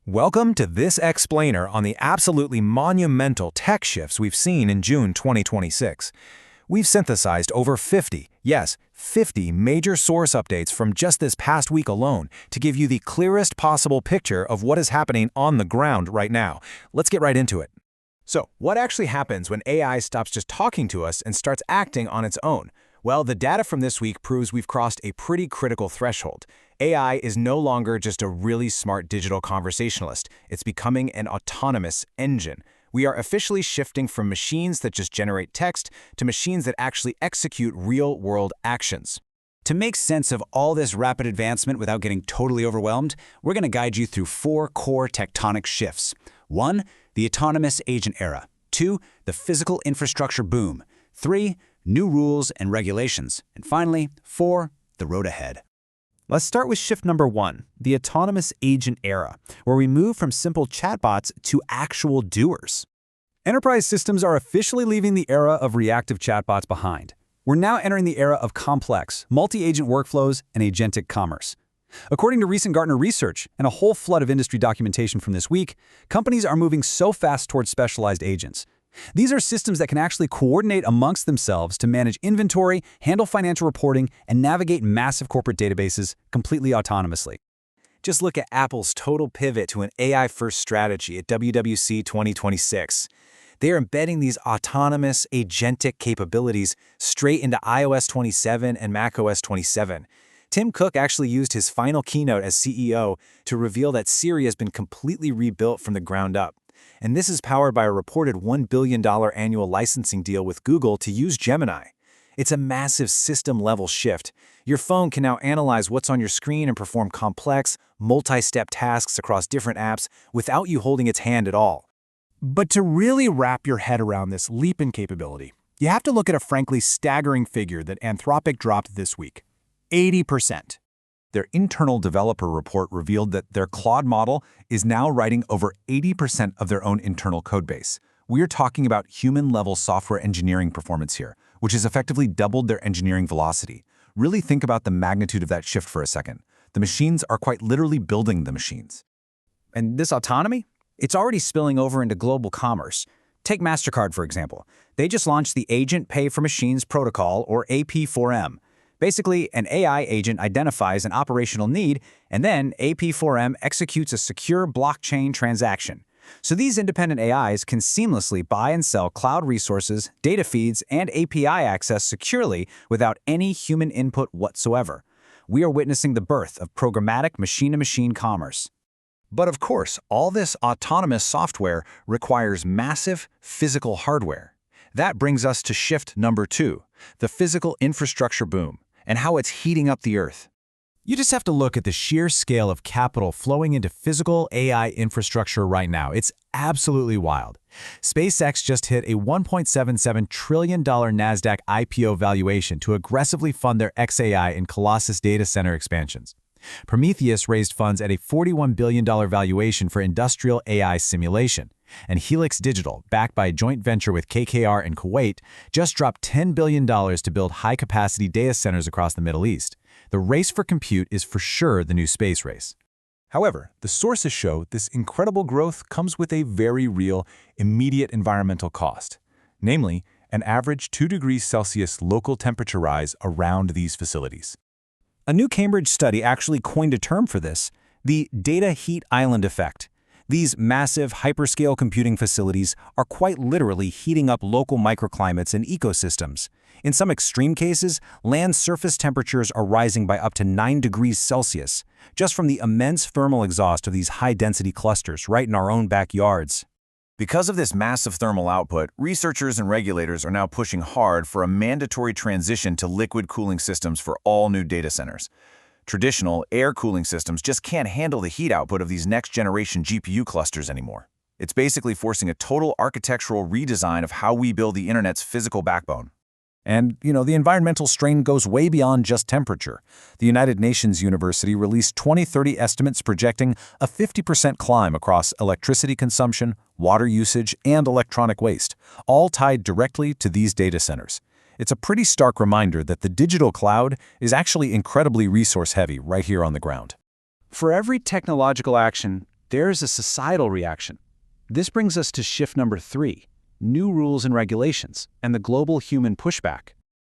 Welcome to this explainer on the absolutely monumental tech shifts we've seen in June 2026. We've synthesized over 50, yes, 50 major source updates from just this past week alone to give you the clearest possible picture of what is happening on the ground right now. Let's get right into it. So, what actually happens when AI stops just talking to us and starts acting on its own? Well, the data from this week proves we've crossed a pretty critical threshold. AI is no longer just a really smart digital conversationalist. It's becoming an autonomous engine. We are officially shifting from machines that just generate text to machines that actually execute real-world actions. To make sense of all this rapid advancement without getting totally overwhelmed, we're going to guide you through 4 core tectonic shifts. 1. The autonomous agent era. 2. The physical infrastructure boom. 3. New rules and regulations. And finally, 4. The road ahead. Let's start with shift number 1, the autonomous agent era, where we move from simple chatbots to actual doers. Enterprise systems are officially leaving the era of reactive chatbots behind. We're now entering the era of complex, multi-agent workflows and agentic commerce. According to recent Gartner research and a whole flood of industry documentation from this week, companies are moving so fast towards specialized agents. These are systems that can actually coordinate amongst themselves to manage inventory, handle financial reporting, and navigate massive corporate databases completely autonomously. Just look at Apple's total pivot to an AI-first strategy at WWDC 2026. They are embedding these autonomous, agentic capabilities straight into iOS 27 and macOS 27. Tim Cook actually used his final keynote as CEO to reveal that Siri has been completely rebuilt from the ground up. And this is powered by a reported $1 billion annual licensing deal with Google to use Gemini. It's a massive system-level shift. Your phone can now analyze what's on your screen and perform complex, multi-step tasks across different apps without you holding its hand at all. But to really wrap your head around this leap in capability, you have to look at a frankly staggering figure that Anthropic dropped this week: 80%. Their internal developer report revealed that their Claude model is now writing over 80% of their own internal codebase. We are talking about human-level software engineering performance here, which has effectively doubled their engineering velocity. Really think about the magnitude of that shift for a second. The machines are quite literally building the machines. And this autonomy? It's already spilling over into global commerce. Take MasterCard, for example. They just launched the Agent Pay for Machines protocol, or AP4M. Basically, an AI agent identifies an operational need, and then AP4M executes a secure blockchain transaction. So these independent AIs can seamlessly buy and sell cloud resources, data feeds, and API access securely without any human input whatsoever. We are witnessing the birth of programmatic machine-to-machine commerce. But of course, all this autonomous software requires massive physical hardware. That brings us to shift number 2, the physical infrastructure boom, and how it's heating up the Earth. You just have to look at the sheer scale of capital flowing into physical AI infrastructure right now. It's absolutely wild. SpaceX just hit a $1.77 trillion Nasdaq IPO valuation to aggressively fund their XAI and Colossus data center expansions. Prometheus raised funds at a $41 billion valuation for industrial AI simulation. And Helix Digital, backed by a joint venture with KKR in Kuwait, just dropped $10 billion to build high-capacity data centers across the Middle East. The race for compute is for sure the new space race. However, the sources show this incredible growth comes with a very real, immediate environmental cost, namely an average 2 degrees Celsius local temperature rise around these facilities. A new Cambridge study actually coined a term for this, the data heat island effect. These massive hyperscale computing facilities are quite literally heating up local microclimates and ecosystems. In some extreme cases, land surface temperatures are rising by up to 9 degrees Celsius, just from the immense thermal exhaust of these high-density clusters right in our own backyards. Because of this massive thermal output, researchers and regulators are now pushing hard for a mandatory transition to liquid cooling systems for all new data centers. Traditional air cooling systems just can't handle the heat output of these next-generation GPU clusters anymore. It's basically forcing a total architectural redesign of how we build the internet's physical backbone. And, the environmental strain goes way beyond just temperature. The United Nations University released 2030 estimates projecting a 50% climb across electricity consumption, water usage, and electronic waste, all tied directly to these data centers. It's a pretty stark reminder that the digital cloud is actually incredibly resource-heavy right here on the ground. For every technological action, there's a societal reaction. This brings us to shift number 3, new rules and regulations, and the global human pushback.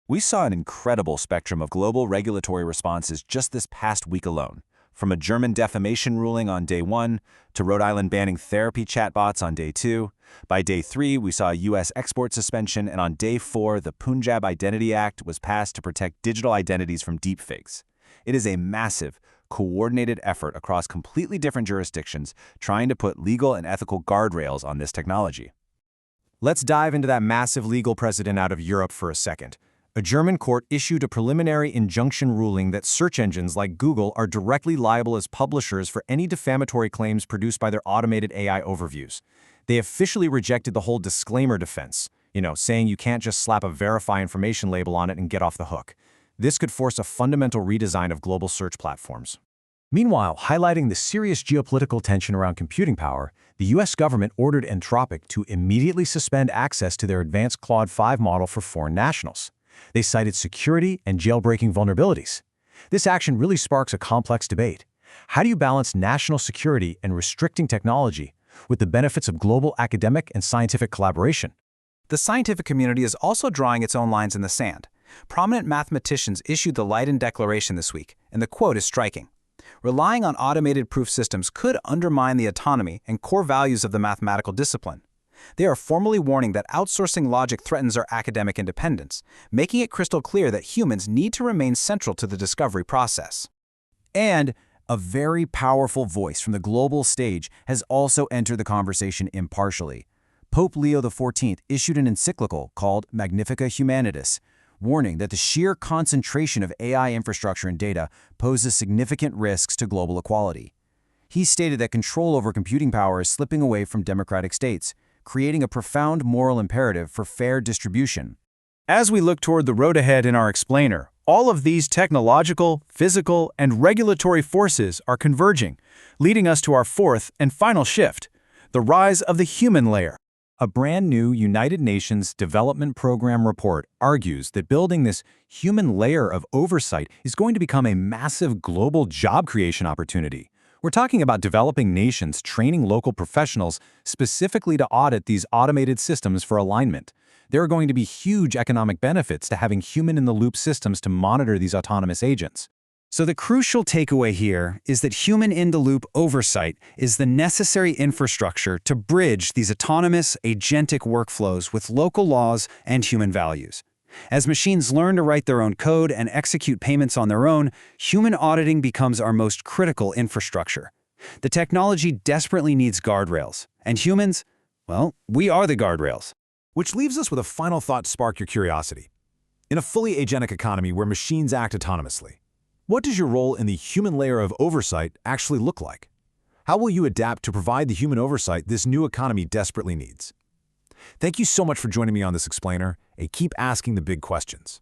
We saw an incredible spectrum of global regulatory responses just this past week alone, from a German defamation ruling on day 1 to Rhode Island banning therapy chatbots on day 2. By day 3, we saw a U.S. export suspension, and on day 4, the Punjab Identity Act was passed to protect digital identities from deepfakes. It is a massive, coordinated effort across completely different jurisdictions trying to put legal and ethical guardrails on this technology. Let's dive into that massive legal precedent out of Europe for a second. A German court issued a preliminary injunction ruling that search engines like Google are directly liable as publishers for any defamatory claims produced by their automated AI overviews. They officially rejected the whole disclaimer defense, saying you can't just slap a verify information label on it and get off the hook. This could force a fundamental redesign of global search platforms. Meanwhile, highlighting the serious geopolitical tension around computing power, the U.S. government ordered Anthropic to immediately suspend access to their advanced Claude 5 model for foreign nationals. They cited security and jailbreaking vulnerabilities. This action really sparks a complex debate. How do you balance national security and restricting technology with the benefits of global academic and scientific collaboration? The scientific community is also drawing its own lines in the sand. Prominent mathematicians issued the Leiden Declaration this week, and the quote is striking. Relying on automated proof systems could undermine the autonomy and core values of the mathematical discipline. They are formally warning that outsourcing logic threatens our academic independence, making it crystal clear that humans need to remain central to the discovery process. And a very powerful voice from the global stage has also entered the conversation impartially. Pope Leo XIV issued an encyclical called Magnifica Humanitas, warning that the sheer concentration of AI infrastructure and data poses significant risks to global equality. He stated that control over computing power is slipping away from democratic states, creating a profound moral imperative for fair distribution. As we look toward the road ahead in our explainer, all of these technological, physical, and regulatory forces are converging, leading us to our fourth and final shift, the rise of the human layer. A brand new United Nations Development Program report argues that building this human layer of oversight is going to become a massive global job creation opportunity. We're talking about developing nations training local professionals specifically to audit these automated systems for alignment. There are going to be huge economic benefits to having human-in-the-loop systems to monitor these autonomous agents. So the crucial takeaway here is that human-in-the-loop oversight is the necessary infrastructure to bridge these autonomous, agentic workflows with local laws and human values. As machines learn to write their own code and execute payments on their own, human auditing becomes our most critical infrastructure. The technology desperately needs guardrails, and humans, well, we are the guardrails. Which leaves us with a final thought to spark your curiosity. In a fully agentic economy where machines act autonomously, what does your role in the human layer of oversight actually look like? How will you adapt to provide the human oversight this new economy desperately needs? Thank you so much for joining me on this explainer, and keep asking the big questions.